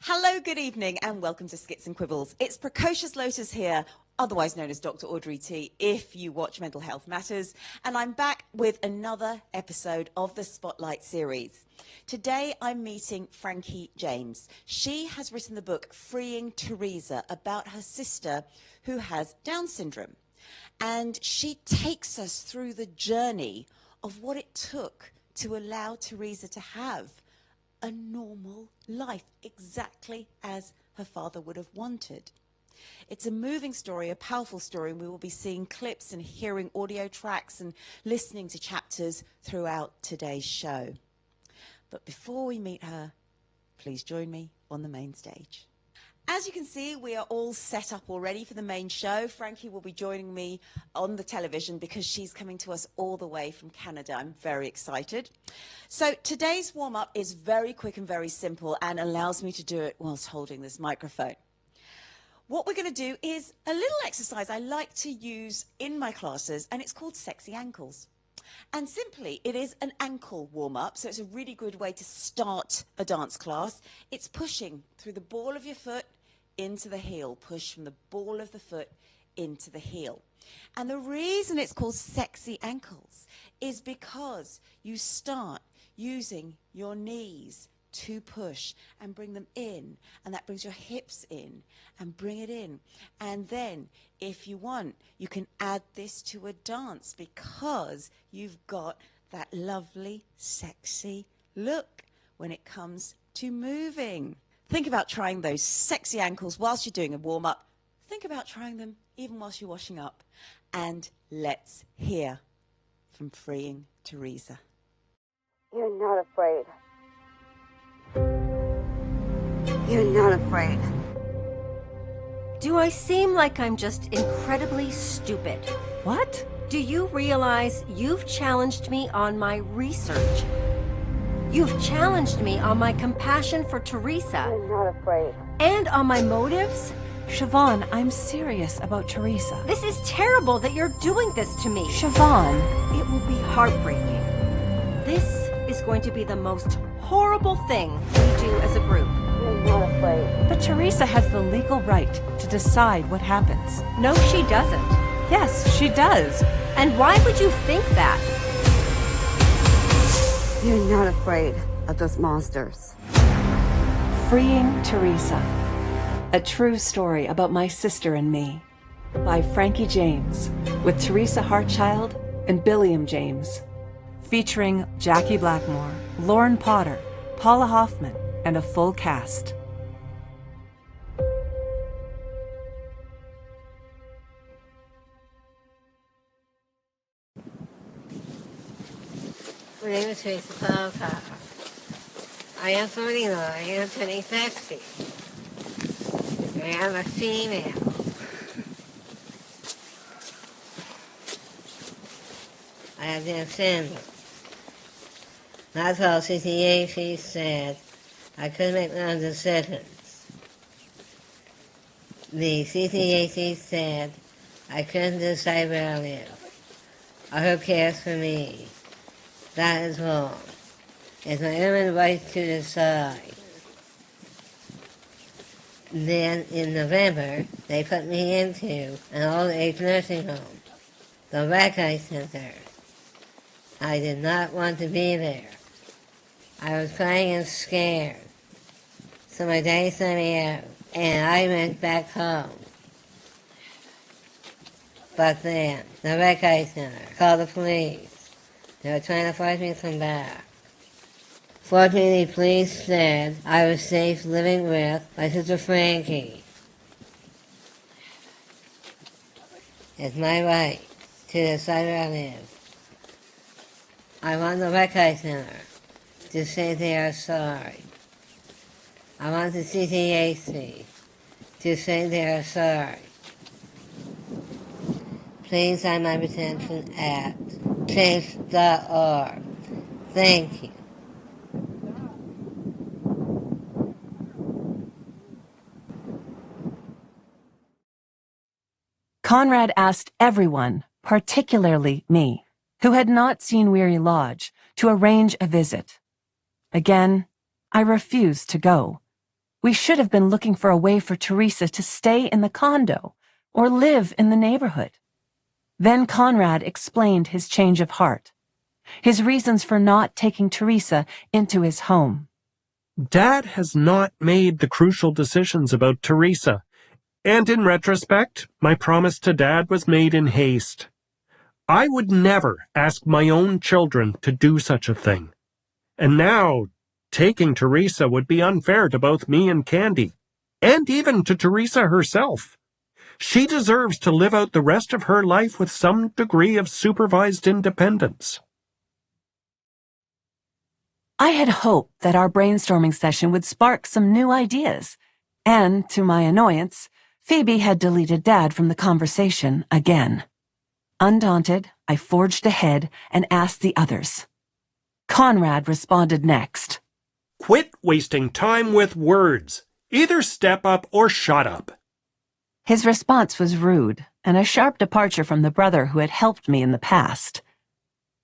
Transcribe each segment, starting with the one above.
Hello, good evening, and welcome to Skits and Quibbles. It's Precocious Lotus here, otherwise known as Dr Audrey T, if you watch Mental Health Matters, and I'm back with another episode of the Spotlight series. Today I'm meeting Franke James. She has written the book Freeing Teresa about her sister who has Down syndrome, and she takes us through the journey of what it took to allow Teresa to have a normal life, exactly as her father would have wanted. It's a moving story, a powerful story, and we will be seeing clips and hearing audio tracks and listening to chapters throughout today's show. But before we meet her, please join me on the main stage. As you can see, we are all set up already for the main show. Franke will be joining me on the television because she's coming to us all the way from Canada. I'm very excited. So today's warm-up is very quick and very simple and allows me to do it whilst holding this microphone. What we're going to do is a little exercise I like to use in my classes, and it's called Sexy Ankles. And simply, it is an ankle warm-up, so it's a really good way to start a dance class. It's pushing through the ball of your foot into the heel. Push from the ball of the foot into the heel. And the reason it's called Sexy Ankles is because you start using your knees to push and bring them in, and that brings your hips in and bring it in. And then if you want, you can add this to a dance because you've got that lovely sexy look when it comes to moving. Think about trying those sexy ankles whilst you're doing a warm-up. Think about trying them even whilst you're washing up. And let's hear from Freeing Teresa. You're not afraid. You're not afraid. Do I seem like I'm just incredibly stupid? What? Do you realize you've challenged me on my research? You've challenged me on my compassion for Teresa. You're not afraid. And on my motives? Siobhan, I'm serious about Teresa. This is terrible that you're doing this to me. Siobhan, It will be heartbreaking. This is going to be the most horrible thing we do as a group. You're not afraid. but Teresa has the legal right to decide what happens. No, she doesn't. Yes, she does. And why would you think that? You're not afraid of those monsters. Freeing Teresa. A true story about my sister and me. By Franke James, with Teresa Hartchild and Billiam James. Featuring Jackie Blackmore, Lauren Potter, Paula Hoffman, and a full cast. My name is Teresa Hartchild. I am 49 and I'm turning 60. I am a female. I have Down syndrome. That's all CCAC said. I couldn't make my own decisions. The CCAC said I couldn't decide where I live. Or who cares for me. That is wrong. It's my human right to decide. Then, in November, they put me into an old-age nursing home, the Rec-Eye Center. I did not want to be there. I was crying and scared. So my daddy sent me out, and I went back home. But then, the Rec-Eye Center called the police. They were trying to force me to come back. Fortunately, the police said I was safe living with my sister Franke. It's my right to decide where I live. I want the Rec-Eye Center to say they are sorry. I want the CCAC to say they are sorry. Please sign my petition at change.org. Thank you. Conrad asked everyone, particularly me, who had not seen Weary Lodge, to arrange a visit. Again, I refused to go. We should have been looking for a way for Teresa to stay in the condo or live in the neighborhood. Then Conrad explained his change of heart, his reasons for not taking Teresa into his home. Dad has not made the crucial decisions about Teresa, and in retrospect, my promise to Dad was made in haste. I would never ask my own children to do such a thing. And now, taking Teresa would be unfair to both me and Candy, and even to Teresa herself. She deserves to live out the rest of her life with some degree of supervised independence. I had hoped that our brainstorming session would spark some new ideas, and, to my annoyance, Phoebe had deleted Dad from the conversation again. Undaunted, I forged ahead and asked the others. Conrad responded next. Quit wasting time with words. Either step up or shut up. His response was rude, and a sharp departure from the brother who had helped me in the past.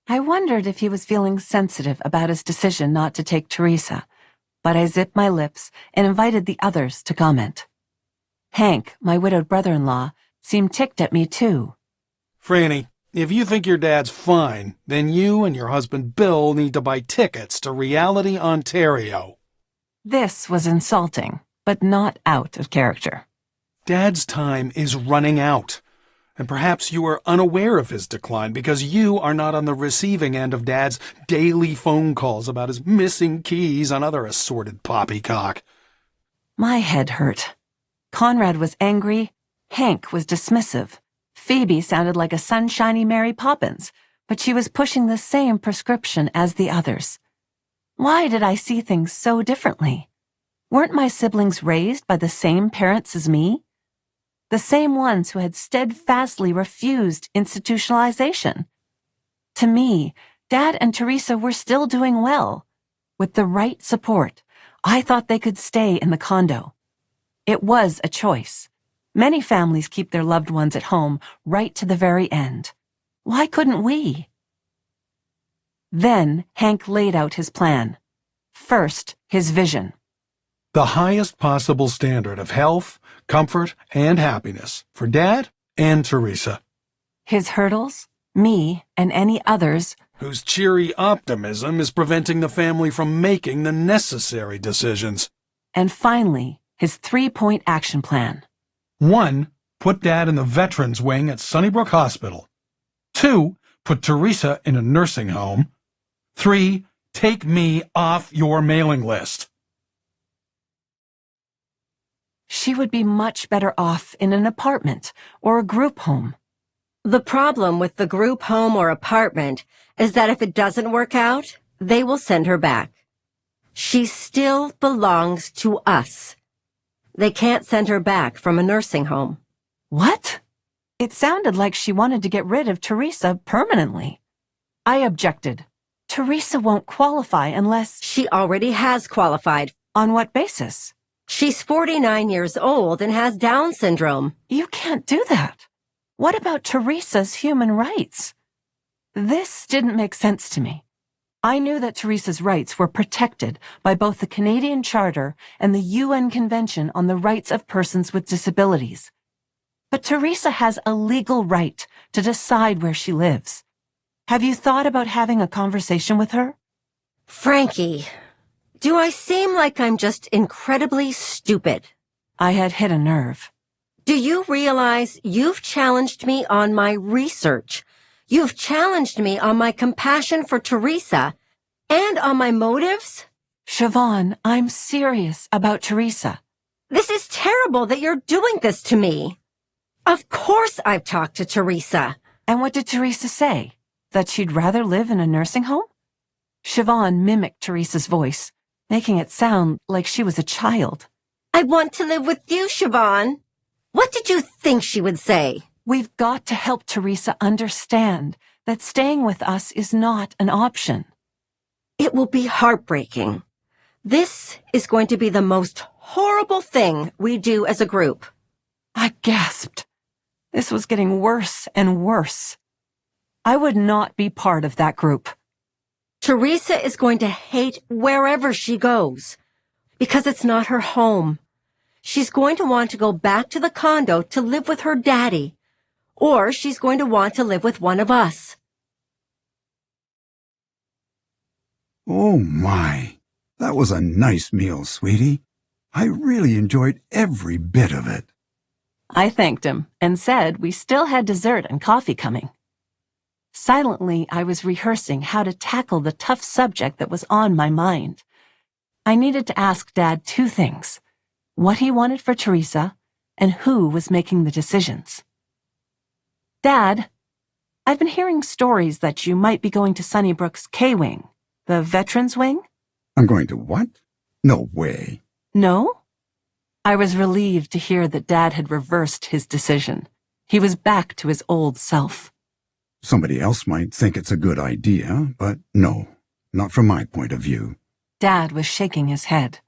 I wondered if he was feeling sensitive about his decision not to take Teresa, but I zipped my lips and invited the others to comment. Hank, my widowed brother-in-law, seemed ticked at me too. Franny, if you think your dad's fine, then you and your husband Bill need to buy tickets to Reality Ontario. This was insulting, but not out of character. Dad's time is running out, and perhaps you are unaware of his decline because you are not on the receiving end of Dad's daily phone calls about his missing keys and other assorted poppycock. My head hurt. Conrad was angry, Hank was dismissive. Phoebe sounded like a sunshiny Mary Poppins, but she was pushing the same prescription as the others. Why did I see things so differently? Weren't my siblings raised by the same parents as me? The same ones who had steadfastly refused institutionalization. To me, Dad and Teresa were still doing well. With the right support, I thought they could stay in the condo. It was a choice. Many families keep their loved ones at home right to the very end. Why couldn't we? Then Hank laid out his plan. First, his vision. The highest possible standard of health, comfort, and happiness for Dad and Teresa. His hurdles, me, and any others whose cheery optimism is preventing the family from making the necessary decisions. And finally, his 3-point action plan. 1. Put Dad in the Veterans Wing at Sunnybrook Hospital. 2. Put Teresa in a nursing home. 3. Take me off your mailing list. She would be much better off in an apartment or a group home. The problem with the group home or apartment is that if it doesn't work out, they will send her back. She still belongs to us. They can't send her back from a nursing home. What? It sounded like she wanted to get rid of Teresa permanently. I objected. Teresa won't qualify unless... She already has qualified. On what basis? She's 49 years old and has Down syndrome. You can't do that. What about Teresa's human rights? This didn't make sense to me. I knew that Teresa's rights were protected by both the Canadian Charter and the UN Convention on the Rights of Persons with Disabilities. But Teresa has a legal right to decide where she lives. Have you thought about having a conversation with her? Frankie, do I seem like I'm just incredibly stupid? I had hit a nerve. Do you realize you've challenged me on my research? You've challenged me on my compassion for Teresa and on my motives? Siobhan, I'm serious about Teresa. This is terrible that you're doing this to me. Of course I've talked to Teresa. And what did Teresa say? That she'd rather live in a nursing home? Siobhan mimicked Teresa's voice, making it sound like she was a child. I want to live with you, Siobhan. What did you think she would say? We've got to help Teresa understand that staying with us is not an option. It will be heartbreaking. This is going to be the most horrible thing we do as a group. I gasped. This was getting worse and worse. I would not be part of that group. Teresa is going to hate wherever she goes. because it's not her home. She's going to want to go back to the condo to live with her daddy, or she's going to want to live with one of us. Oh my, that was a nice meal, sweetie. I really enjoyed every bit of it. I thanked him and said we still had dessert and coffee coming. Silently, I was rehearsing how to tackle the tough subject that was on my mind. I needed to ask Dad two things: what he wanted for Teresa and who was making the decisions. Dad, I've been hearing stories that you might be going to Sunnybrook's K-Wing, the Veterans Wing. I'm going to what? No way. No? I was relieved to hear that Dad had reversed his decision. He was back to his old self. Somebody else might think it's a good idea, but no, not from my point of view. Dad was shaking his head.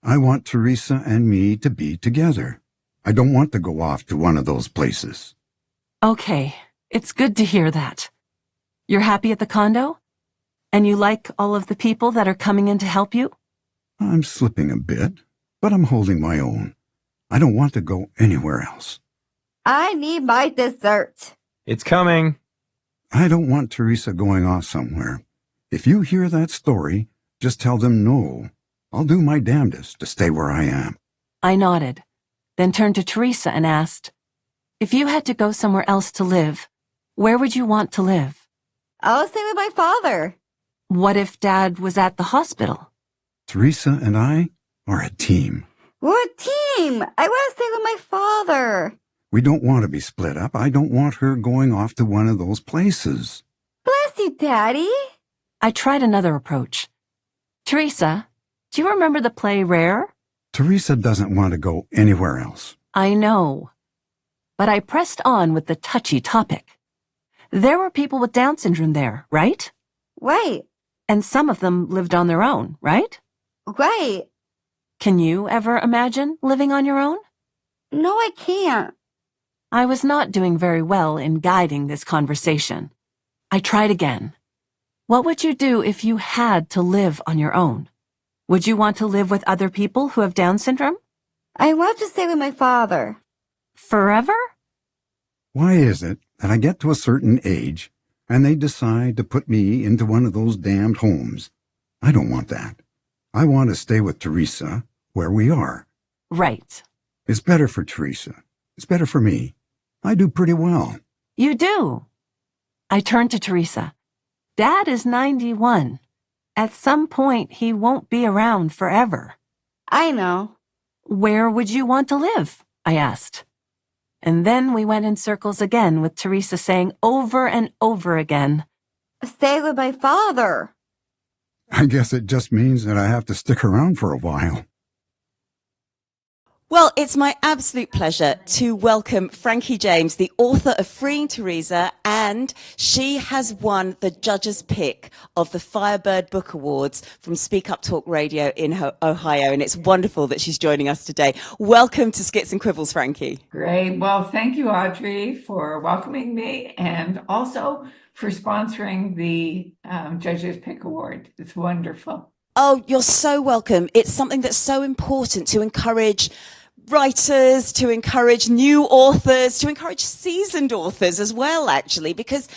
I want Teresa and me to be together. I don't want to go off to one of those places. Okay, it's good to hear that. You're happy at the condo? And you like all of the people that are coming in to help you? I'm slipping a bit, but I'm holding my own. I don't want to go anywhere else. I need my dessert. It's coming. I don't want Teresa going off somewhere. If you hear that story, just tell them no. I'll do my damnedest to stay where I am. I nodded, then turned to Teresa and asked, if you had to go somewhere else to live, where would you want to live? I'll stay with my father. What if Dad was at the hospital? Teresa and I are a team. We're a team. I want to stay with my father. We don't want to be split up. I don't want her going off to one of those places. Bless you, Daddy. I tried another approach. Teresa, do you remember the play Rare? Teresa doesn't want to go anywhere else. I know. But I pressed on with the touchy topic. There were people with Down syndrome there, right? Right. And some of them lived on their own, right? Right. Can you ever imagine living on your own? No, I can't. I was not doing very well in guiding this conversation. I tried again. What would you do if you had to live on your own? Would you want to live with other people who have Down syndrome? I want to stay with my father. Forever? Why is it that I get to a certain age and they decide to put me into one of those damned homes? I don't want that. I want to stay with Teresa where we are. Right. It's better for Teresa. It's better for me. I do pretty well. You do. I turned to Teresa. Dad is 91. At some point, he won't be around forever. I know. Where would you want to live? I asked. And then we went in circles again with Teresa saying over and over again, Stay with my father. I guess it just means that I have to stick around for a while. Well, it's my absolute pleasure to welcome Franke James, the author of Freeing Teresa, and she has won the judge's pick of the Firebird Book Awards from Speak Up Talk Radio in Ohio, and it's wonderful that she's joining us today. Welcome to Skits and Quibbles, Franke. Great. Well, thank you, Audrey, for welcoming me and also for sponsoring the Judge's Pick Award. It's wonderful. Oh, you're so welcome. It's something that's so important to encourage writers, to encourage new authors, to encourage seasoned authors as well, actually, because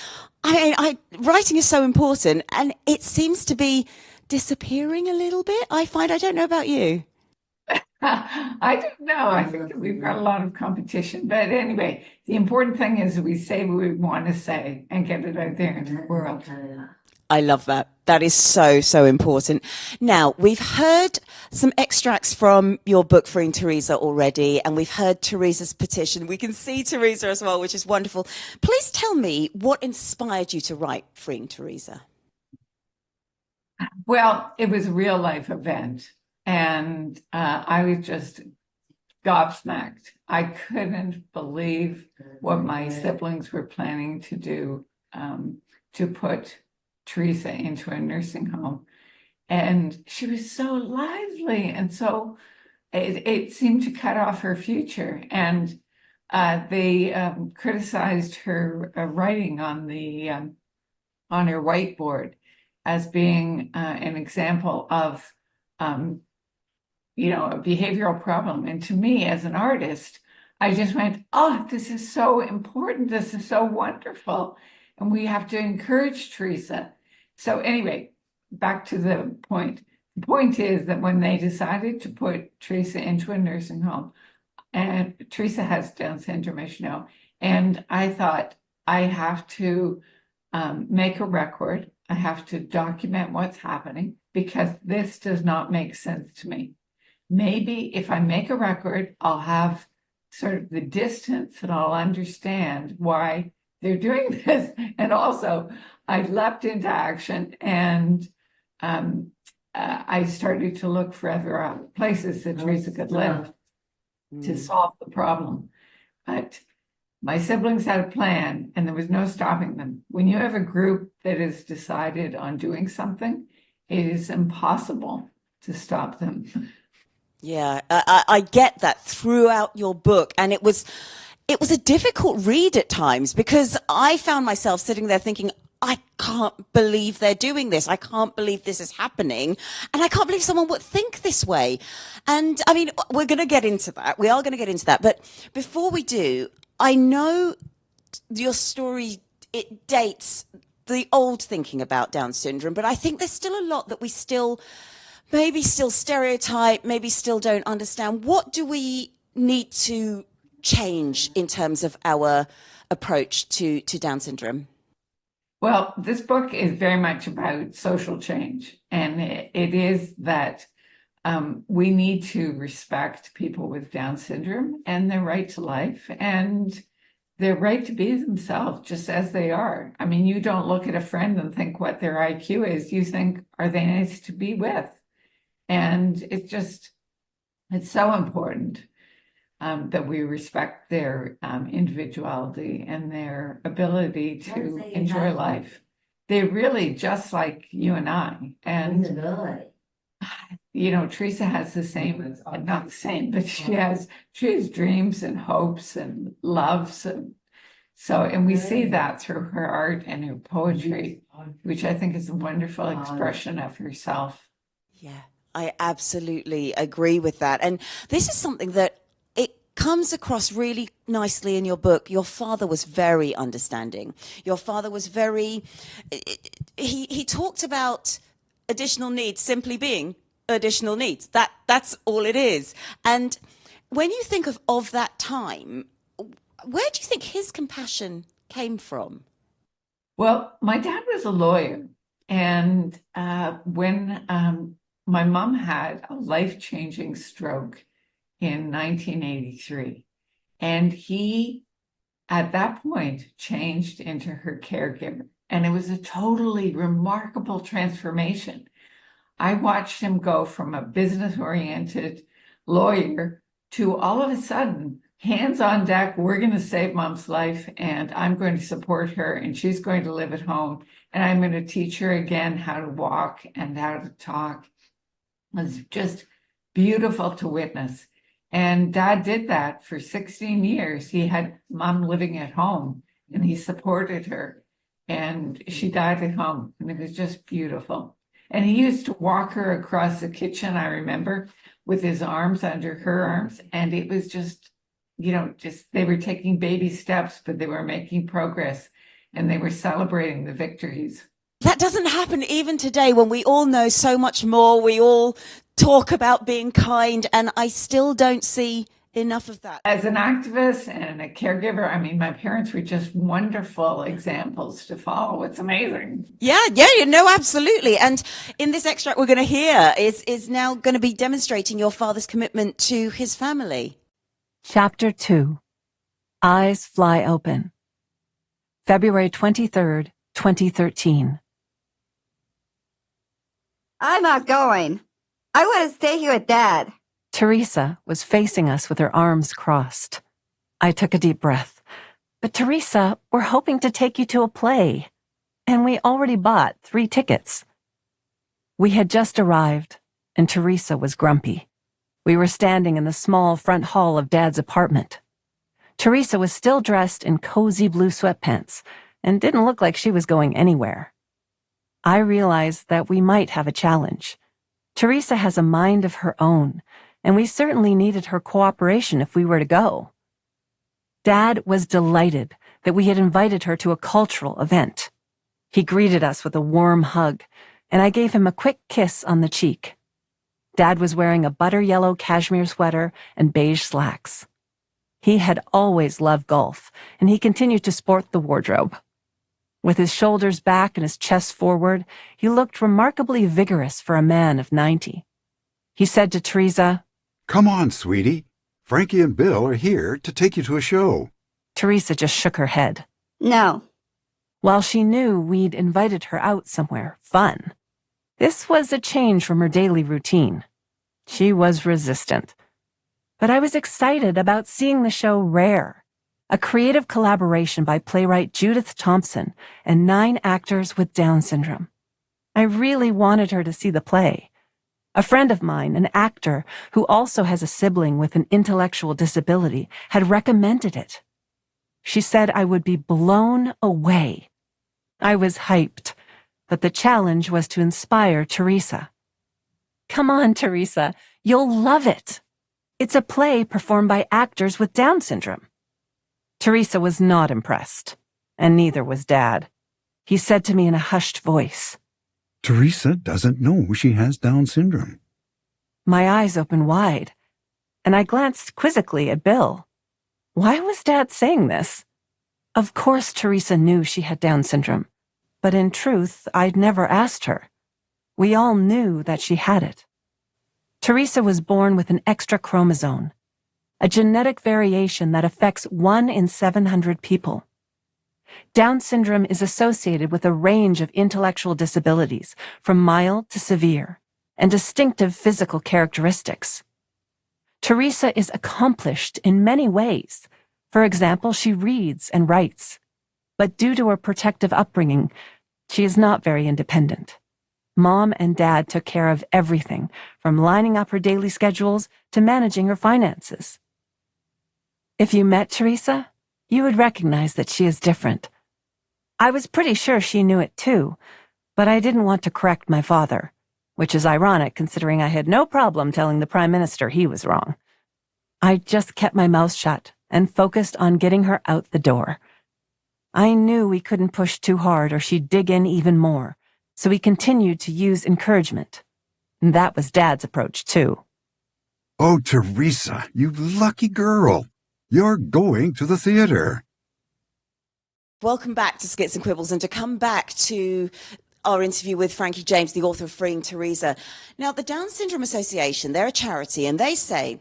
writing is so important and it seems to be disappearing a little bit. I don't know about you. I don't know. I think that we've got a lot of competition. But anyway, the important thing is we say what we want to say and get it out there into the world. I love that. That is so, so important. Now, we've heard some extracts from your book, Freeing Teresa, already, and we've heard Teresa's petition. We can see Teresa as well, which is wonderful. Please tell me what inspired you to write Freeing Teresa. Well, it was a real life event, and I was just gobsmacked. I couldn't believe what my siblings were planning to do to put Teresa into a nursing home. And she was so lively, and so it seemed to cut off her future. And they criticized her writing on her whiteboard as being an example of a behavioral problem. And to me, as an artist, I just went, oh, this is so important. This is so wonderful. And we have to encourage Teresa. So anyway, back to the point. The point is that when they decided to put Teresa into a nursing home, and Teresa has Down syndrome, as you know, and I thought, I have to make a record. I have to document what's happening because this does not make sense to me. Maybe if I make a record, I'll have sort of the distance and I'll understand why they're doing this. And also, I leapt into action and I started to look for other places that Teresa could live to solve the problem. But my siblings had a plan and there was no stopping them. When you have a group that has decided on doing something, it is impossible to stop them. Yeah, I get that throughout your book. And it was a difficult read at times because I found myself sitting there thinking, I can't believe they're doing this. I can't believe this is happening. And I can't believe someone would think this way. And I mean, we're going to get into that. We are going to get into that. But before we do, I know your story, it dates the old thinking about Down syndrome, but I think there's still a lot that we maybe still stereotype, maybe still don't understand. What do we need to change in terms of our approach to Down syndrome? Well, this book is very much about social change, and it is that we need to respect people with Down syndrome and their right to life and their right to be themselves just as they are. I mean, you don't look at a friend and think what their IQ is. You think, are they nice to be with? And it's so important that we respect their individuality and their ability to enjoy life. They're really just like you and I. And, Teresa has the same, not the same, but she has dreams and hopes and loves. And we see that through her art and her poetry, which I think is a wonderful expression of herself. Yeah, I absolutely agree with that. And this is something that comes across really nicely in your book. Your father was very understanding. Your father was he talked about additional needs simply being additional needs. That's all it is. And when you think of that time, where do you think his compassion came from? Well, my dad was a lawyer. And when my mom had a life-changing stroke in 1983. And he, at that point, changed into her caregiver. And it was a totally remarkable transformation. I watched him go from a business-oriented lawyer to all of a sudden, hands on deck, we're going to save mom's life and I'm going to support her and she's going to live at home and I'm going to teach her again how to walk and how to talk. It was just beautiful to witness. And Dad did that for 16 years. He had Mom living at home and he supported her. And she died at home. And it was just beautiful. And he used to walk her across the kitchen, I remember, with his arms under her arms. And it was just, they were taking baby steps, but they were making progress. And they were celebrating the victories. That doesn't happen even today when we all know so much more. We all talk about being kind, and I still don't see enough of that. As an activist and a caregiver, I mean, my parents were just wonderful examples to follow. It's amazing. Yeah, absolutely. And in this extract we're going to hear is now going to be demonstrating your father's commitment to his family. Chapter 2. Eyes Fly Open. February 23rd, 2013. I'm not going. I want to stay here with Dad. Teresa was facing us with her arms crossed. I took a deep breath. But Teresa, we're hoping to take you to a play. And we already bought 3 tickets. We had just arrived, and Teresa was grumpy. We were standing in the small front hall of Dad's apartment. Teresa was still dressed in cozy blue sweatpants and didn't look like she was going anywhere. I realized that we might have a challenge. Teresa has a mind of her own, and we certainly needed her cooperation if we were to go. Dad was delighted that we had invited her to a cultural event. He greeted us with a warm hug, and I gave him a quick kiss on the cheek. Dad was wearing a butter yellow cashmere sweater and beige slacks. He had always loved golf, and he continued to sport the wardrobe. With his shoulders back and his chest forward, he looked remarkably vigorous for a man of 90. He said to Teresa, "Come on, sweetie. Frankie and Bill are here to take you to a show." Teresa just shook her head. No. While she knew we'd invited her out somewhere fun, this was a change from her daily routine. She was resistant. But I was excited about seeing the show Rare, a creative collaboration by playwright Judith Thompson and 9 actors with Down syndrome. I really wanted her to see the play. A friend of mine, an actor who also has a sibling with an intellectual disability, had recommended it. She said I would be blown away. I was hyped, but the challenge was to inspire Teresa. "Come on, Teresa, you'll love it. It's a play performed by actors with Down syndrome." Teresa was not impressed, and neither was Dad. He said to me in a hushed voice, "Teresa doesn't know she has Down syndrome." My eyes opened wide, and I glanced quizzically at Bill. Why was Dad saying this? Of course Teresa knew she had Down syndrome, but in truth, I'd never asked her. We all knew that she had it. Teresa was born with an extra chromosome, a genetic variation that affects 1 in 700 people. Down syndrome is associated with a range of intellectual disabilities, from mild to severe, and distinctive physical characteristics. Teresa is accomplished in many ways. For example, she reads and writes. But due to her protective upbringing, she is not very independent. Mom and Dad took care of everything, from lining up her daily schedules to managing her finances. If you met Teresa, you would recognize that she is different. I was pretty sure she knew it too, but I didn't want to correct my father, which is ironic considering I had no problem telling the Prime Minister he was wrong. I just kept my mouth shut and focused on getting her out the door. I knew we couldn't push too hard or she'd dig in even more, so we continued to use encouragement. And that was Dad's approach too. "Oh, Teresa, you lucky girl. You're going to the theater." Welcome back to Skits and Quibbles, and to come back to our interview with Franke James, the author of Freeing Teresa. Now, the Down Syndrome Association, they're a charity, and they say,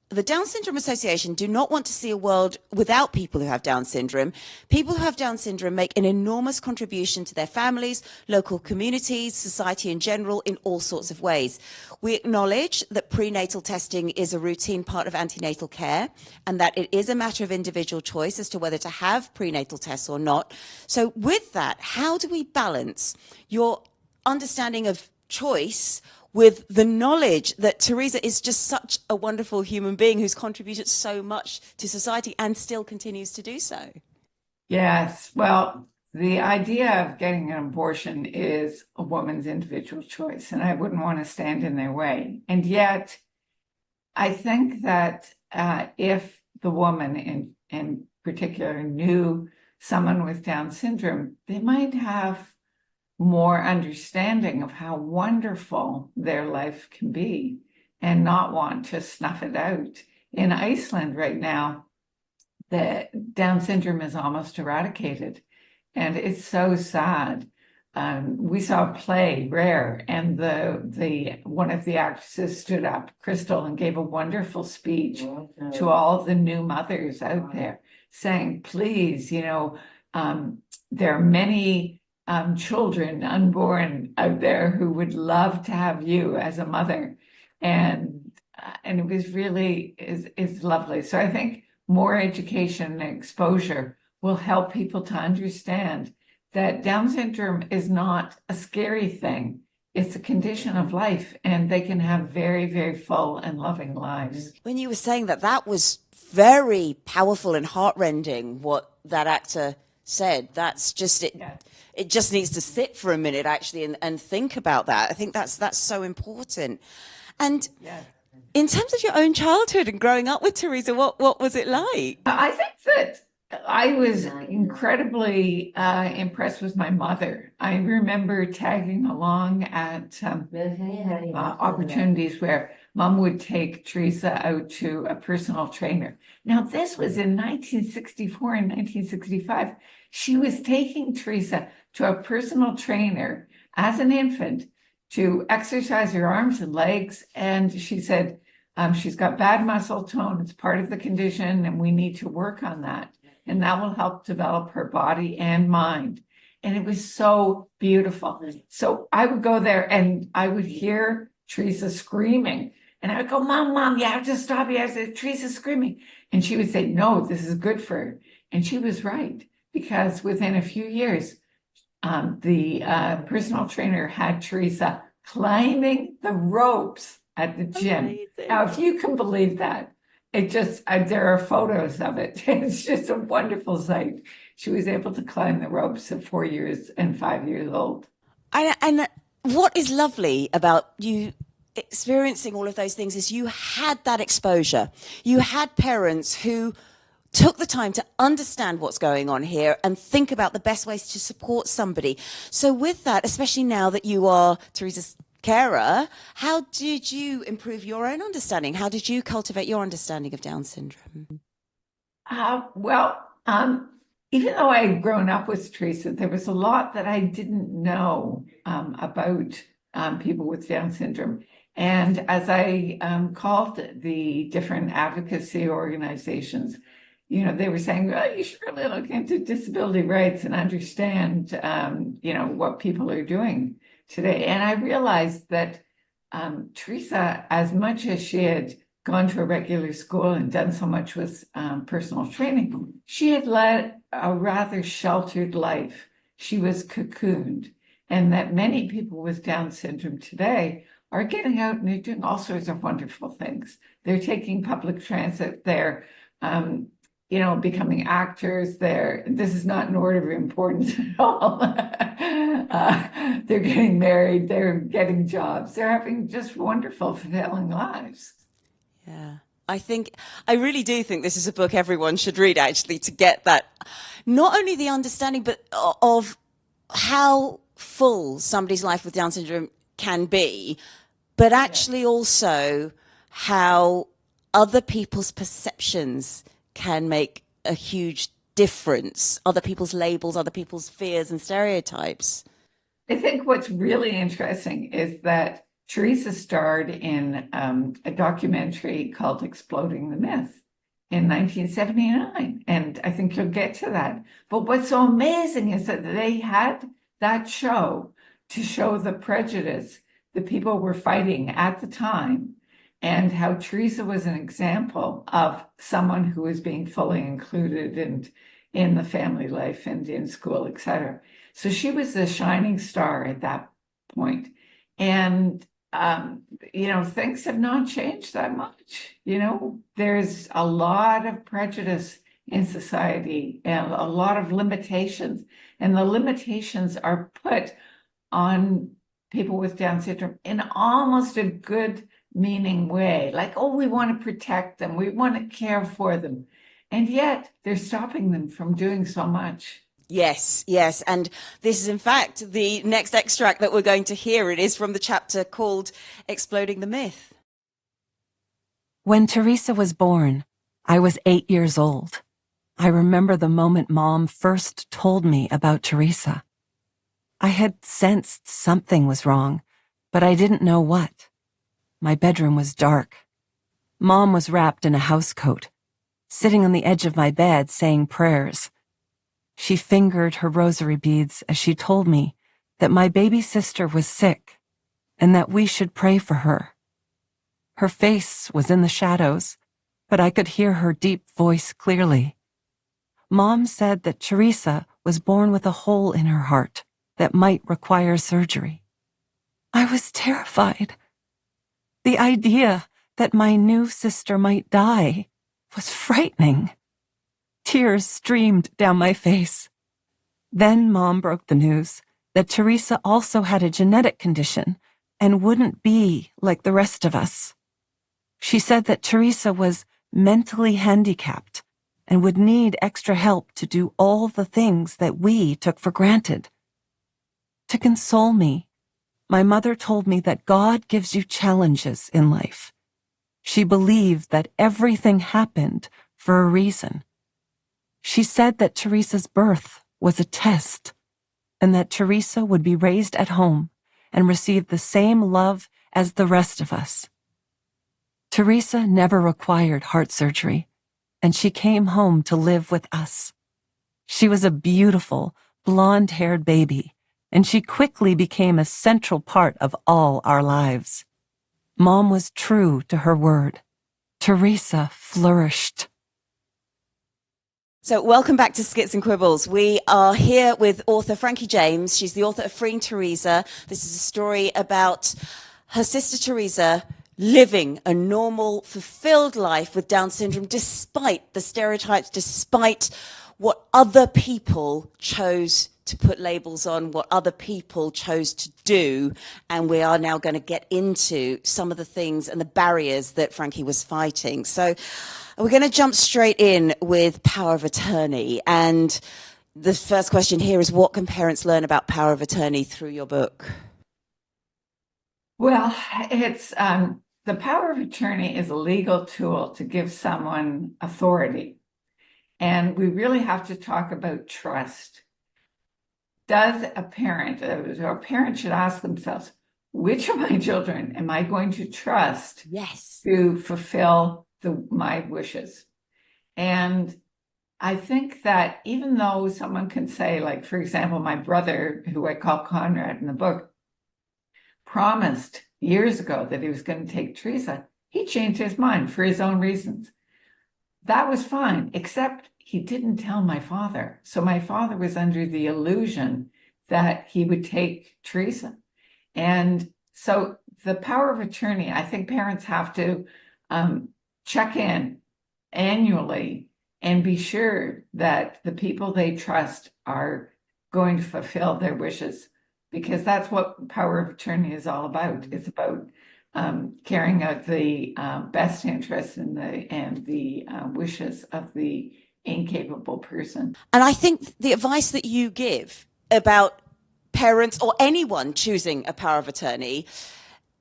the Down Syndrome Association do not want to see a world without people who have Down syndrome. People who have Down syndrome make an enormous contribution to their families, local communities, society in general, in all sorts of ways. We acknowledge that prenatal testing is a routine part of antenatal care, and that it is a matter of individual choice as to whether to have prenatal tests or not. So with that, how do we balance your understanding of choice with the knowledge that Teresa is just such a wonderful human being who's contributed so much to society and still continues to do so? Yes, well, the idea of getting an abortion is a woman's individual choice, and I wouldn't want to stand in their way. And yet, I think that if the woman in particular knew someone with Down syndrome, they might have more understanding of how wonderful their life can be and not want to snuff it out. In Iceland right now, the Down syndrome is almost eradicated, and it's so sad. We saw a play, Rare, and the one of the actresses stood up, Crystal, and gave a wonderful speech to all the new mothers out there, saying, please, there are many children unborn out there who would love to have you as a mother, and it was really is lovely. So I think more education and exposure will help people to understand that Down syndrome is not a scary thing. It's a condition of life, and they can have very, very full and loving lives. When you were saying that, that was very powerful and heartrending, what that actor said. That's just it. Yeah. It just needs to sit for a minute, actually, and think about that. I think that's so important. And yeah. In terms of your own childhood and growing up with Teresa, what was it like? I think that I was incredibly impressed with my mother. I remember tagging along at opportunities where Mom would take Teresa out to a personal trainer. Now, this was in 1964 and 1965. She was taking Teresa to a personal trainer as an infant to exercise her arms and legs. And she said, she's got bad muscle tone. It's part of the condition, and we need to work on that. And that will help develop her body and mind. And it was so beautiful. So I would go there and I would hear Teresa screaming. And I would go, Mom, you have to stop. You have to, Teresa's screaming. And she would say, no, this is good for her. And she was right, because within a few years, the personal trainer had Teresa climbing the ropes at the gym. Amazing. Now, if you can believe that, it just, there are photos of it. It's just a wonderful sight. She was able to climb the ropes at 4 years and 5 years old. And what is lovely about you experiencing all of those things is you had that exposure. You had parents who took the time to understand what's going on here and think about the best ways to support somebody. So with that, especially now that you are Teresa's carer, how did you improve your own understanding? How did you cultivate your understanding of Down syndrome? Even though I had grown up with Teresa, there was a lot that I didn't know about people with Down syndrome. And as I called the different advocacy organizations, they were saying, well, you should really look into disability rights and understand, what people are doing today. And I realized that Teresa, as much as she had gone to a regular school and done so much with personal training, she had led a rather sheltered life. She was cocooned, and that many people with Down syndrome today are getting out and they're doing all sorts of wonderful things. They're taking public transit, they're becoming actors. This is not in order of importance at all. They're getting married, they're getting jobs, they're having just wonderful, fulfilling lives. Yeah. I really do think this is a book everyone should read, actually, to get that, not only the understanding, but of how full somebody's life with Down syndrome can be, but actually also how other people's perceptions can make a huge difference, other people's labels, other people's fears and stereotypes. I think what's really interesting is that Teresa starred in a documentary called Exploding the Myth in 1979. And I think you'll get to that. But what's so amazing is that they had that show to show the prejudice that people were fighting at the time, and how Teresa was an example of someone who was being fully included in the family life and in school, etc. So she was the shining star at that point. And things have not changed that much. There's a lot of prejudice in society and a lot of limitations. And the limitations are put on people with Down syndrome in almost a good meaning way. Like, oh, we want to protect them. We want to care for them. And yet they're stopping them from doing so much. Yes. And this is, in fact, the next extract that we're going to hear. It is from the chapter called Exploding the Myth. When Teresa was born, I was 8 years old. I remember the moment Mom first told me about Teresa. I had sensed something was wrong, but I didn't know what. My bedroom was dark. Mom was wrapped in a housecoat, sitting on the edge of my bed saying prayers. She fingered her rosary beads as she told me that my baby sister was sick and that we should pray for her. Her face was in the shadows, but I could hear her deep voice clearly. Mom said that Teresa was born with a hole in her heart that might require surgery. I was terrified. The idea that my new sister might die was frightening. Tears streamed down my face. Then Mom broke the news that Teresa also had a genetic condition and wouldn't be like the rest of us. She said that Teresa was mentally handicapped and would need extra help to do all the things that we took for granted. To console me, my mother told me that God gives you challenges in life. She believed that everything happened for a reason. She said that Teresa's birth was a test, and that Teresa would be raised at home and receive the same love as the rest of us. Teresa never required heart surgery, and she came home to live with us. She was a beautiful, blonde-haired baby, and she quickly became a central part of all our lives. Mom was true to her word. Teresa flourished. So welcome back to Skits and Quibbles. We are here with author Franke James. She's the author of Freeing Teresa. This is a story about her sister Teresa living a normal, fulfilled life with Down syndrome, despite the stereotypes, despite what other people chose to put labels on, what other people chose to do. And we are now going to get into some of the things and the barriers that Franke was fighting. So we're going to jump straight in with power of attorney. And the first question here is, what can parents learn about power of attorney through your book? Well, it's the power of attorney is a legal tool to give someone authority. And we really have to talk about trust. Does a parent, or a parent should ask themselves, which of my children am I going to trust to fulfill my wishes? And I think that even though someone can say, like, for example, my brother, who I call Conrad in the book, promised years ago that he was going to take Teresa, he changed his mind for his own reasons. That was fine, except he didn't tell my father. So my father was under the illusion that he would take Teresa. And so the power of attorney, I think parents have to check in annually and be sure that the people they trust are going to fulfill their wishes, because that's what power of attorney is all about. It's about carrying out the best interests and the wishes of the incapable person. And I think the advice that you give about parents or anyone choosing a power of attorney,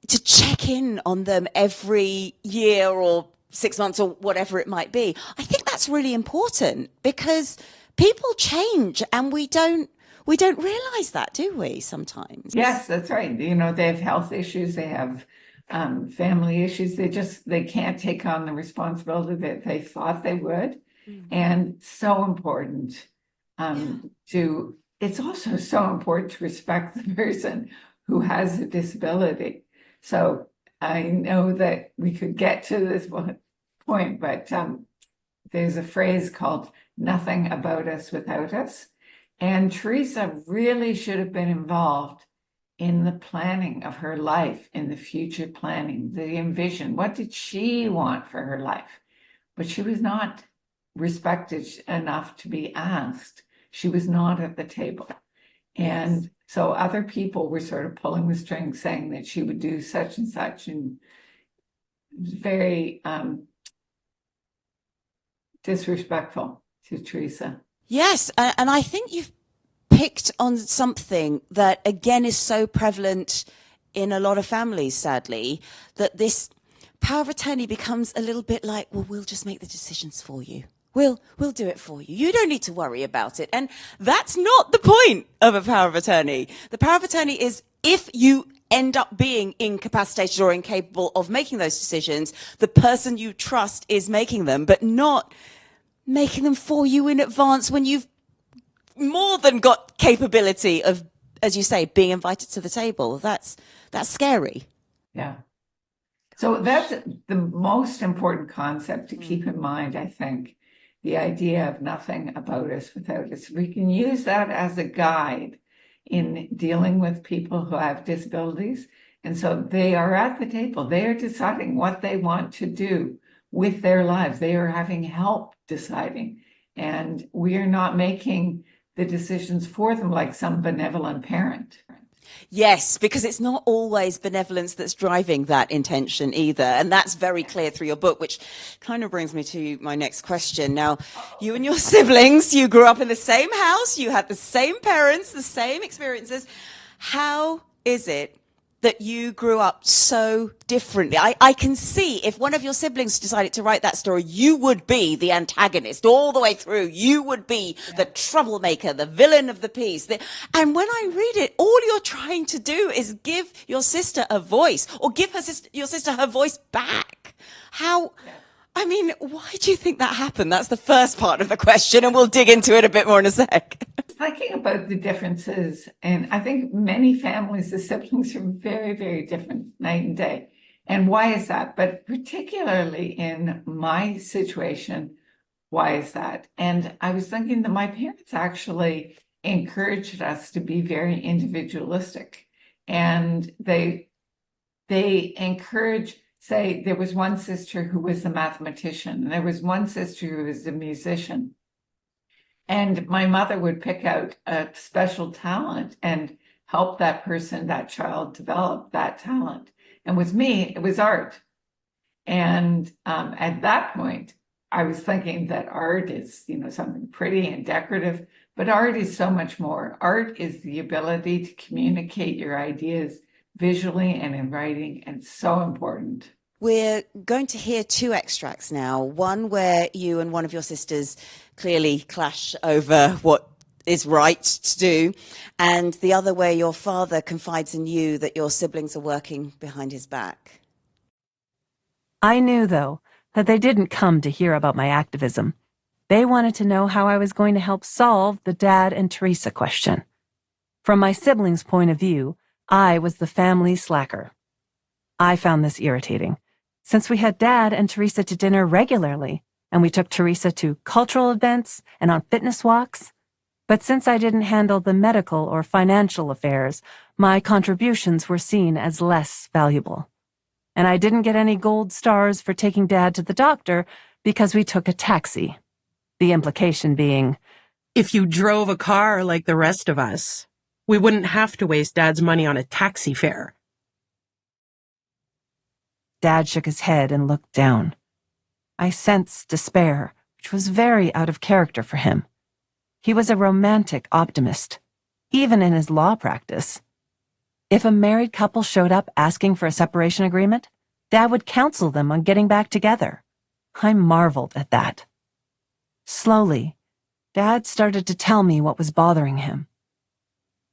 to check in on them every year or 6 months or whatever it might be, I think that's really important, because people change and we don't realize that, do we, sometimes? Yes, that's right. You know, they have health issues, they have family issues. They can't take on the responsibility that they thought they would. And so important it's also so important to respect the person who has a disability. So I know that we could get to this point, but there's a phrase called "nothing about us without us." And Teresa really should have been involved in the planning of her life, in the future planning, the envision. What did she want for her life? But she was not respected enough to be asked. She was not at the table. And so other people were sort of pulling the strings, saying that she would do such and such, and it was very disrespectful to Teresa. Yes, and I think you've picked on something that, again, is so prevalent in a lot of families, sadly, that this power of attorney becomes a little bit like, well, we'll just make the decisions for you. We'll do it for you. You don't need to worry about it. And that's not the point of a power of attorney. The power of attorney is, if you end up being incapacitated or incapable of making those decisions, the person you trust is making them, but not making them for you in advance when you've more than got capability of, as you say, being invited to the table. That's scary. Yeah. So that's the most important concept to keep in mind, I think. The idea of nothing about us without us. We can use that as a guide in dealing with people who have disabilities. And so they are at the table. They are deciding what they want to do with their lives. They are having help deciding. And we are not making the decisions for them like some benevolent parent. Yes, because it's not always benevolence that's driving that intention either. And that's very clear through your book, which kind of brings me to my next question. Now, you and your siblings, you grew up in the same house, you had the same parents, the same experiences. How is it that you grew up so differently? I can see if one of your siblings decided to write that story, you would be the antagonist all the way through. You would be the troublemaker, the villain of the piece. And when I read it, all you're trying to do is give your sister a voice, or give your sister her voice back. How... I mean, why do you think that happened? That's the first part of the question, and we'll dig into it a bit more in a sec. Thinking about the differences, and I think many families, the siblings are very, very different night and day. And why is that? But particularly in my situation, why is that? And I was thinking that my parents actually encouraged us to be very individualistic. And they encourage, say, there was one sister who was the mathematician, and there was one sister who was the musician. And my mother would pick out a special talent and help that person, that child, develop that talent. And with me, it was art. And at that point, I was thinking that art is, something pretty and decorative, but art is so much more. Art is the ability to communicate your ideas visually and in writing, and so important. We're going to hear two extracts now. One where you and one of your sisters clearly clash over what is right to do, and the other where your father confides in you that your siblings are working behind his back. I knew, though, that they didn't come to hear about my activism. They wanted to know how I was going to help solve the Dad and Teresa question. From my siblings' point of view, I was the family slacker. I found this irritating, since we had Dad and Teresa to dinner regularly, and we took Teresa to cultural events and on fitness walks. But since I didn't handle the medical or financial affairs, my contributions were seen as less valuable. And I didn't get any gold stars for taking Dad to the doctor because we took a taxi. The implication being, if you drove a car like the rest of us, we wouldn't have to waste Dad's money on a taxi fare. Dad shook his head and looked down. I sensed despair, which was very out of character for him. He was a romantic optimist, even in his law practice. If a married couple showed up asking for a separation agreement, Dad would counsel them on getting back together. I marveled at that. Slowly, Dad started to tell me what was bothering him.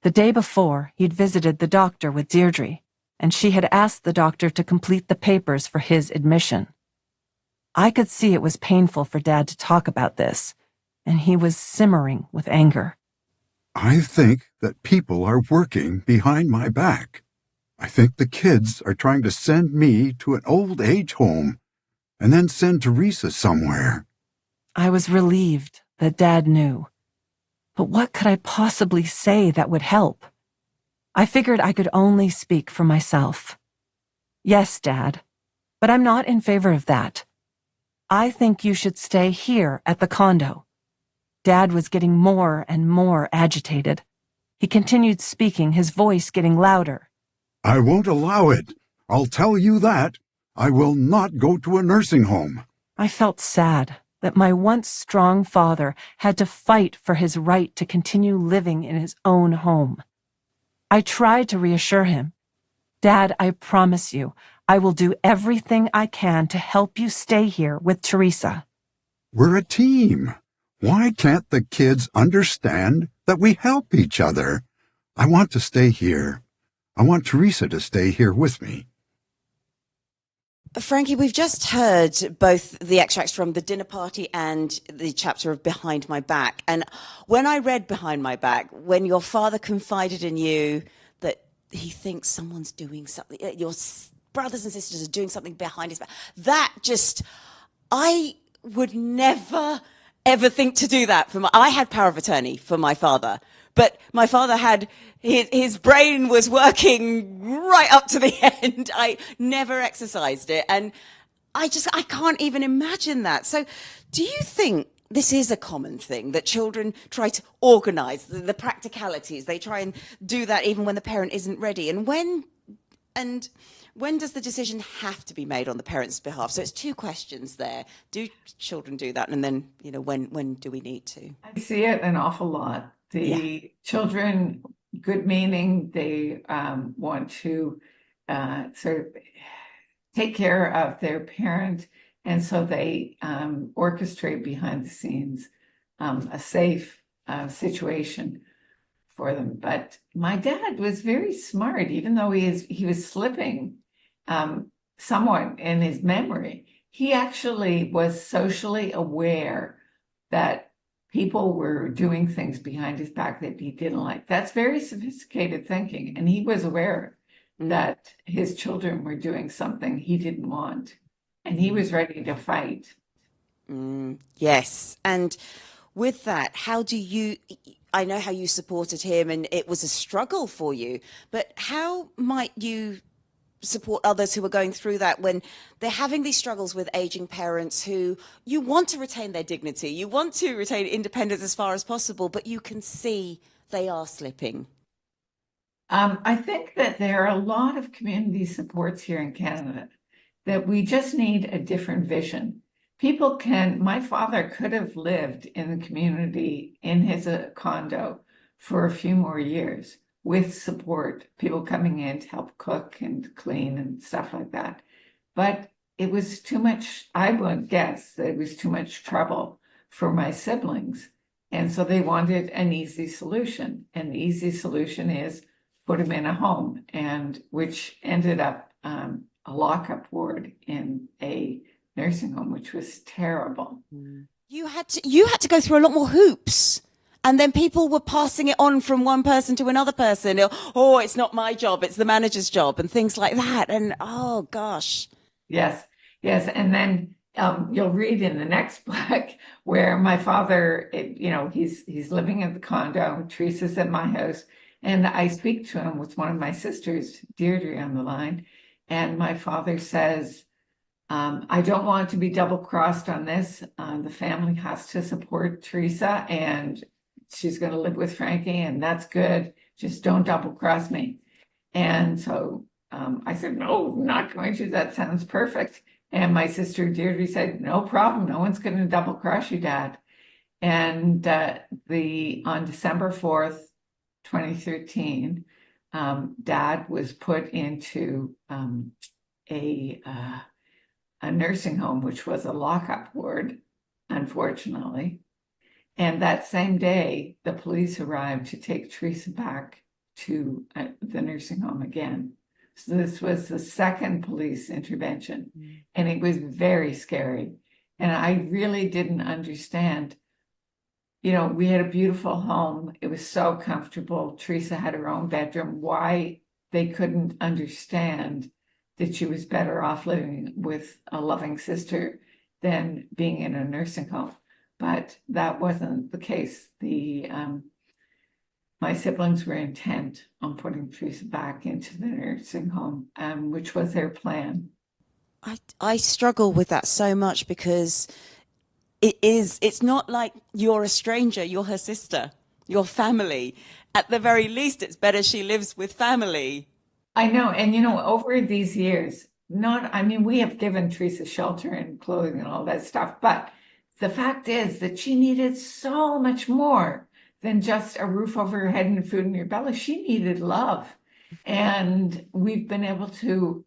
The day before, he'd visited the doctor with Deirdre, and she had asked the doctor to complete the papers for his admission. I could see it was painful for Dad to talk about this, and he was simmering with anger. I think that people are working behind my back. I think the kids are trying to send me to an old age home and then send Teresa somewhere. I was relieved that Dad knew. But what could I possibly say that would help? I figured I could only speak for myself. Yes, Dad, but I'm not in favor of that. I think you should stay here at the condo. Dad was getting more and more agitated. He continued speaking, his voice getting louder. I won't allow it. I'll tell you that. I will not go to a nursing home. I felt sad that my once strong father had to fight for his right to continue living in his own home. I tried to reassure him. Dad, I promise you, I will do everything I can to help you stay here with Teresa. We're a team. Why can't the kids understand that we help each other? I want to stay here. I want Teresa to stay here with me. Frankie, we've just heard both the extracts from the dinner party and the chapter of Behind My Back. And when I read Behind My Back, when your father confided in you that he thinks someone's doing something, your brothers and sisters are doing something behind his back, that just, I would never, ever think to do that. I had power of attorney for my father. But my father had, his brain was working right up to the end. I never exercised it. And I can't even imagine that. So do you think this is a common thing that children try to organize the practicalities. They try and do that even when the parent isn't ready. And when does the decision have to be made on the parent's behalf? So it's two questions there. Do children do that? And then, when do we need to? I see it an awful lot. The children, good meaning, they want to sort of take care of their parent. And so they orchestrate behind the scenes a safe situation for them. But my dad was very smart, even though he was slipping somewhat in his memory. He actually was socially aware that people were doing things behind his back that he didn't like. That's very sophisticated thinking. And he was aware that his children were doing something he didn't want. And he was ready to fight. Yes. And with that, I know how you supported him and it was a struggle for you, but how might you support others who are going through that when they're having these struggles with aging parents who you want to retain their dignity, you want to retain independence as far as possible, but you can see they are slipping? I think that there are a lot of community supports here in Canada, that we just need a different vision. My father could have lived in the community in his condo for a few more years with support, people coming in to help cook and clean and stuff like that. But it was too much, I would guess that it was too much trouble for my siblings. And so they wanted an easy solution. And the easy solution is put him in a home, and which ended up a lockup ward in a nursing home, which was terrible. You had to go through a lot more hoops. And then people were passing it on from one person to another person. Oh, it's not my job, it's the manager's job, and things like that. And oh gosh. Yes. And then you'll read in the next book where my father, he's living in the condo, Teresa's at my house, and I speak to him with one of my sisters, Deirdre, on the line. And my father says, I don't want to be double-crossed on this. The family has to support Teresa, and she's going to live with Frankie, and that's good. Just don't double-cross me. And so I said, no, I'm not going to. That sounds perfect. And my sister Deirdre said, no problem. No one's going to double-cross you, Dad. And on December 4th, 2013, Dad was put into a nursing home, which was a lockup ward, unfortunately. And that same day, the police arrived to take Teresa back to the nursing home again. So this was the second police intervention, and it was very scary. And I really didn't understand. We had a beautiful home. It was so comfortable. Teresa had her own bedroom. Why they couldn't understand that she was better off living with a loving sister than being in a nursing home. But that wasn't the case. My siblings were intent on putting Teresa back into the nursing home, which was their plan. I struggle with that so much because it's not like you're a stranger, you're her sister, your family. At the very least, it's better she lives with family. I know. And, over these years, we have given Teresa shelter and clothing and all that stuff, but the fact is that she needed so much more than just a roof over her head and food in your belly. She needed love. And we've been able to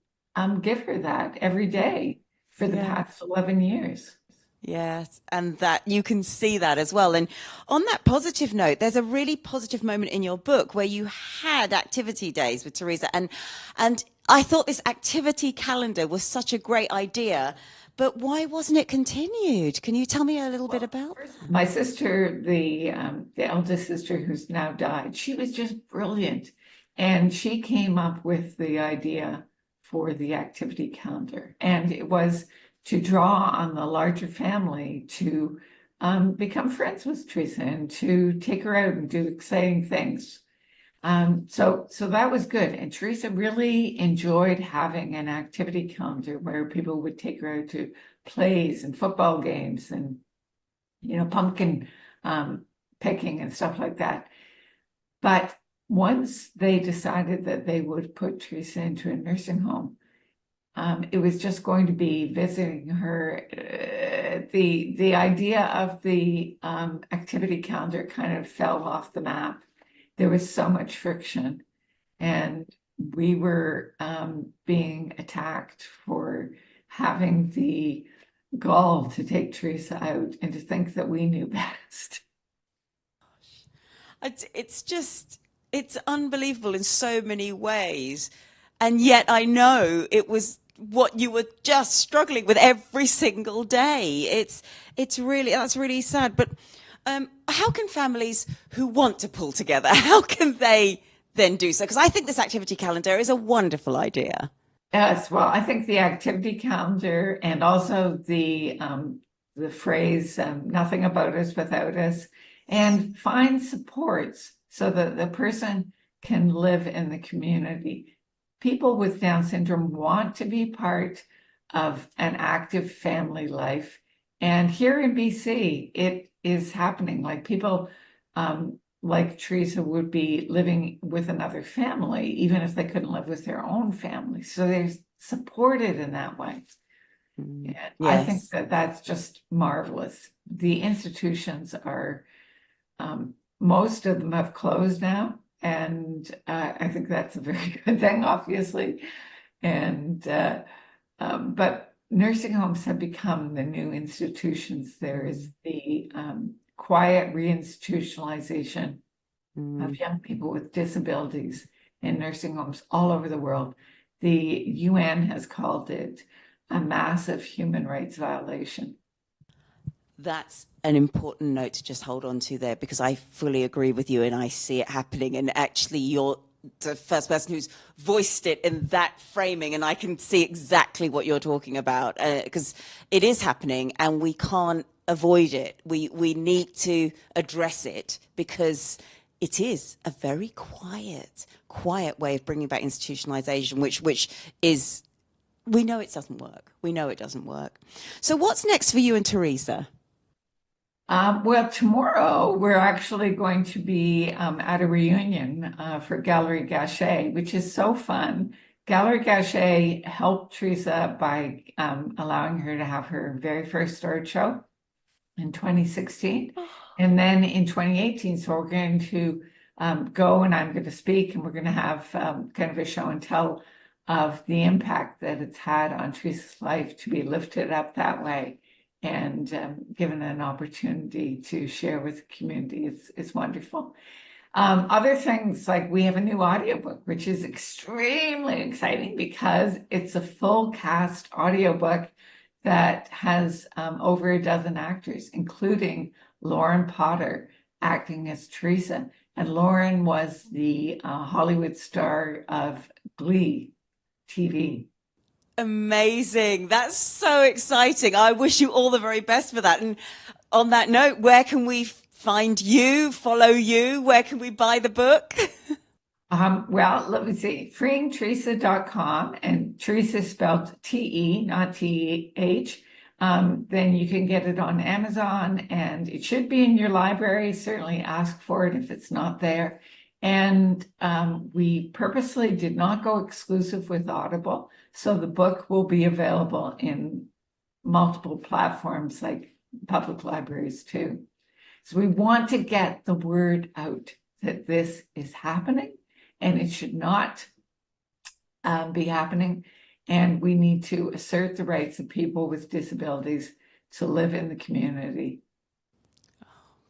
give her that every day for the past 11 years. Yes, and that you can see that as well. And on that positive note, there's a really positive moment in your book where you had activity days with Teresa. And I thought this activity calendar was such a great idea, but why wasn't it continued? Can you tell me a little bit about that? My sister, the eldest sister who's now died, she was just brilliant. And she came up with the idea for the activity calendar. And it was to draw on the larger family to become friends with Teresa and to take her out and do exciting things. So that was good. And Teresa really enjoyed having an activity calendar where people would take her out to plays and football games and pumpkin picking and stuff like that. But once they decided that they would put Teresa into a nursing home, it was just going to be visiting her. The idea of the activity calendar kind of fell off the map. There was so much friction, and we were being attacked for having the gall to take Teresa out and to think that we knew best. It's unbelievable in so many ways. And yet I know it was what you were just struggling with every single day. That's really sad. But how can families who want to pull together, how can they then do so? Because I think this activity calendar is a wonderful idea. Yes, well, I think the activity calendar and also the phrase "nothing about us without us," and find supports so that the person can live in the community. People with Down syndrome want to be part of an active family life. And here in BC, it is happening. Like people like Teresa would be living with another family, even if they couldn't live with their own family. So they're supported in that way. And Yes. I think that that's just marvelous. The institutions are, most of them have closed now. And I think that's a very good thing, obviously. And but nursing homes have become the new institutions. There is the quiet reinstitutionalization of young people with disabilities in nursing homes all over the world. The UN has called it a massive human rights violation. That's an important note to just hold on to there, because I fully agree with you and I see it happening. And actually, you're the first person who's voiced it in that framing, and I can see exactly what you're talking about, because it is happening and we can't avoid it. We need to address it, because it is a very quiet way of bringing back institutionalization, which is, we know it doesn't work. We know it doesn't work. So what's next for you and Teresa? Well, tomorrow we're actually going to be at a reunion for Gallery Gachet, which is so fun. Gallery Gachet helped Teresa by allowing her to have her very first stage show in 2016. And then in 2018, so we're going to go and I'm going to speak, and we're going to have kind of a show and tell of the impact that it's had on Teresa's life to be lifted up that way. And given an opportunity to share with the community, it's wonderful. Other things, like we have a new audiobook, which is extremely exciting because it's a full cast audiobook that has over a dozen actors, including Lauren Potter acting as Teresa. And Lauren was the Hollywood star of Glee TV. Amazing. That's so exciting. I wish you all the very best for that. And on that note, where can we find you, follow you? Where can we buy the book? Well, let me see. FreeingTeresa.com, and Teresa spelled T-E, not T-H. Then you can get it on Amazon, and it should be in your library. Certainly ask for it if it's not there. And we purposely did not go exclusive with Audible. So the book will be available in multiple platforms like public libraries too. So we want to get the word out that this is happening, and it should not be happening. And we need to assert the rights of people with disabilities to live in the community.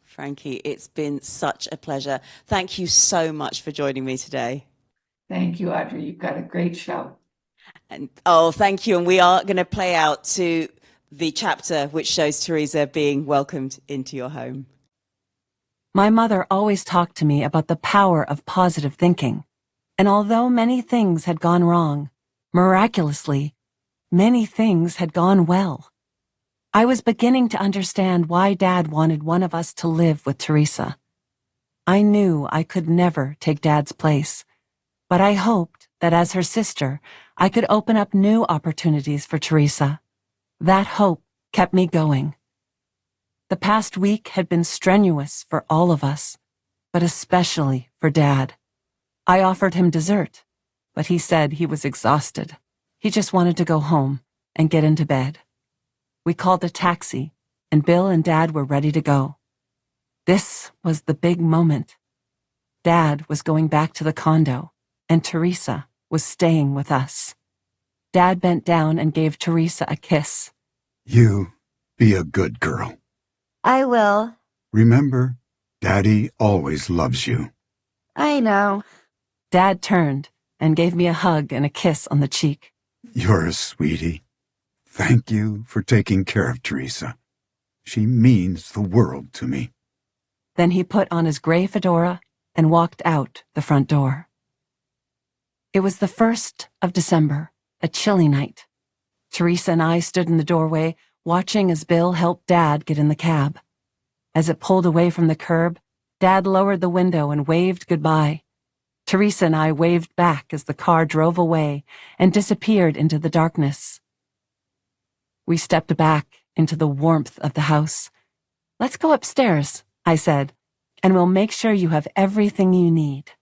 Frankie, it's been such a pleasure. Thank you so much for joining me today. Thank you, Audrey. You've got a great show. And thank you. And we are going to play out to the chapter which shows Teresa being welcomed into your home. My mother always talked to me about the power of positive thinking. And although many things had gone wrong, miraculously, many things had gone well. I was beginning to understand why Dad wanted one of us to live with Teresa. I knew I could never take Dad's place, but I hoped that as her sister, I could open up new opportunities for Teresa. That hope kept me going. The past week had been strenuous for all of us, but especially for Dad. I offered him dessert, but he said he was exhausted. He just wanted to go home and get into bed. We called a taxi, and Bill and Dad were ready to go. This was the big moment. Dad was going back to the condo, and Teresa was staying with us. Dad bent down and gave Teresa a kiss. You be a good girl. I will. Remember, Daddy always loves you. I know. Dad turned and gave me a hug and a kiss on the cheek. You're a sweetie. Thank you for taking care of Teresa. She means the world to me. Then he put on his gray fedora and walked out the front door. It was the 1st of December, a chilly night. Teresa and I stood in the doorway, watching as Bill helped Dad get in the cab. As it pulled away from the curb, Dad lowered the window and waved goodbye. Teresa and I waved back as the car drove away and disappeared into the darkness. We stepped back into the warmth of the house. "Let's go upstairs," I said, "and we'll make sure you have everything you need."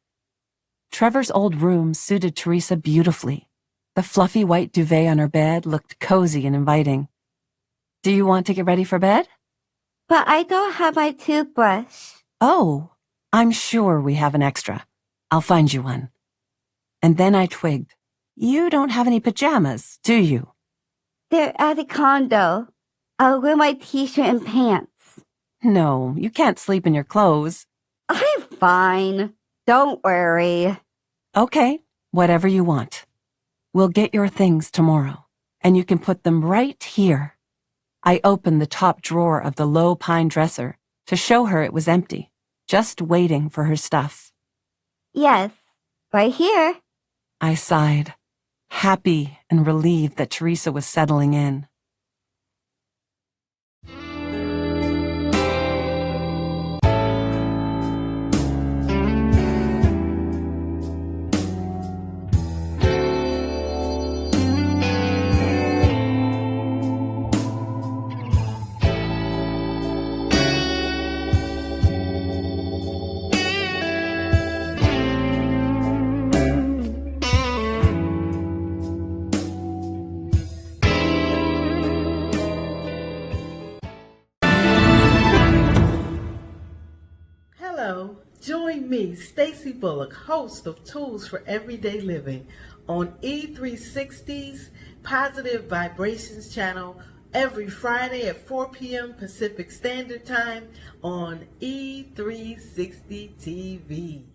Trevor's old room suited Teresa beautifully. The fluffy white duvet on her bed looked cozy and inviting. "Do you want to get ready for bed?" But I don't have my toothbrush. "Oh, I'm sure we have an extra. I'll find you one." And then I twigged. "You don't have any pajamas, do you?" They're at the condo. I'll wear my t-shirt and pants. "No, you can't sleep in your clothes." I'm fine. Don't worry. "Okay, whatever you want. We'll get your things tomorrow, and you can put them right here." I opened the top drawer of the low pine dresser to show her it was empty, just waiting for her stuff. Yes, right here. I sighed, happy and relieved that Teresa was settling in. Hello, join me, Stacy Bullock, host of Tools for Everyday Living on E360's Positive Vibrations channel every Friday at 4 p.m. Pacific Standard Time on E360 TV.